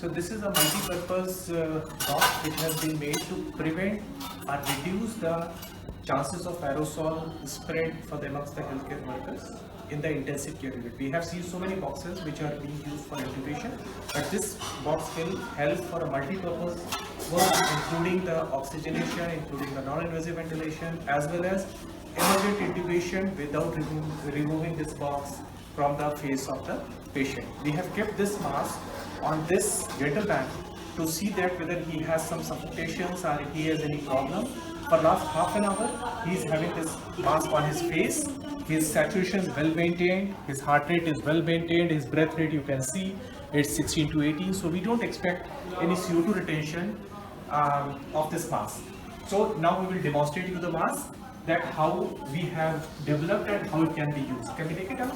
So this is a multi-purpose box which has been made to prevent or reduce the chances of aerosol spread for the amongst the healthcare workers in the intensive care unit. We have seen so many boxes which are being used for intubation, but this box will help for a multi-purpose work, including the oxygenation, including the non-invasive ventilation, as well as emergent intubation without removing this box from the face of the patient. We have kept this mask on this gentleman to see that whether he has some suffocations or he has any problem. For last half an hour, he is having this mask on his face. His saturation is well maintained, his heart rate is well maintained, his breath rate you can see it's 16 to 18. So we don't expect any CO2 retention of this mask. So now we will demonstrate you the mask, that how we have developed and how it can be used. Can we take it out?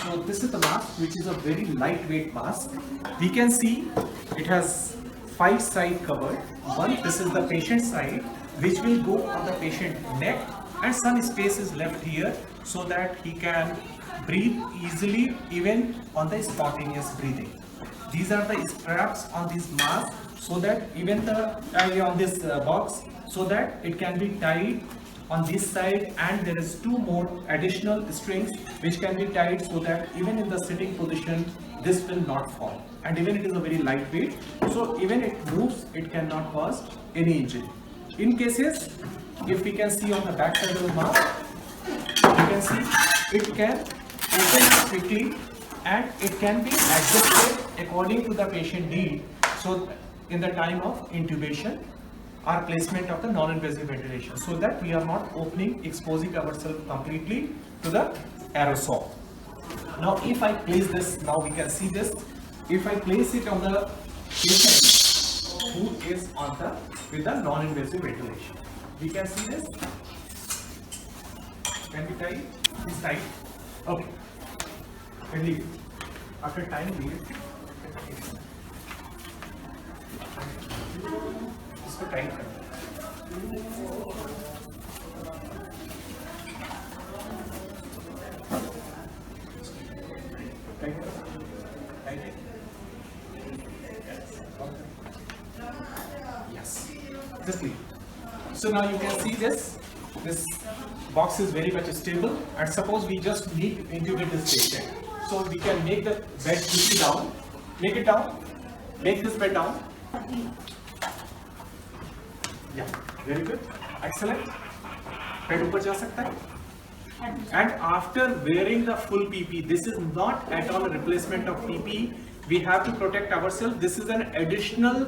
So this is the mask, which is a very lightweight mask. We can see it has 5 sides covered. One, this is the patient side, which will go on the patient neck, and some space is left here so that he can breathe easily even on the spontaneous breathing. These are the straps on this mask so that even the on this box, so that it can be tied on this side, and there is 2 more additional strings which can be tied so that even in the sitting position this will not fall, and even it is a very lightweight, so even it moves, it cannot cause any injury. In cases, if we can see on the back side of the mask, you can see it can open quickly and it can be adjusted according to the patient need, so in the time of intubation or placement of the non-invasive ventilation, so that we are not exposing ourselves completely to the aerosol. Now if I place this, now we can see this, if I place it on the patient who is on the with the non-invasive ventilation, we can see this. Can we tie? It's tight. Okay. Can leave it. After time, leave it. इसको tight कर yes, just leave. So now you can see this box is very much stable, and suppose we just need to intubate this patient, so we can make the bed quickly down, make it down, make this bed down. Yeah, very good, excellent. Bed ऊपर जा सकता है. And after wearing the full PP, this is not at all a replacement of PP. We have to protect ourselves. This is an additional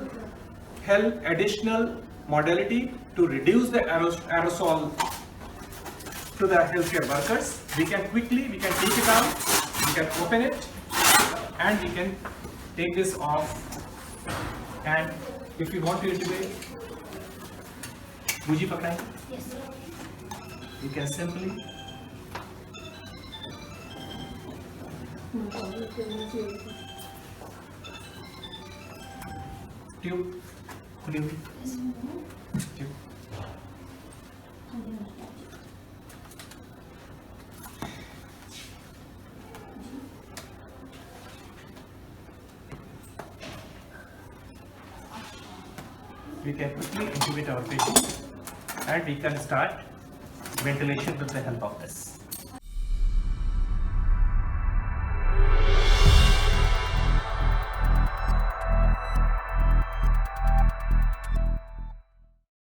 modality to reduce the aerosol to the healthcare workers. We can take it out, we can open it, and we can take this off. And if you want to intubate, Buji pakrai? Yes. You can simply tube, खुली हुई tube. We can quickly intubate our patient, and we can start ventilation with the help of this.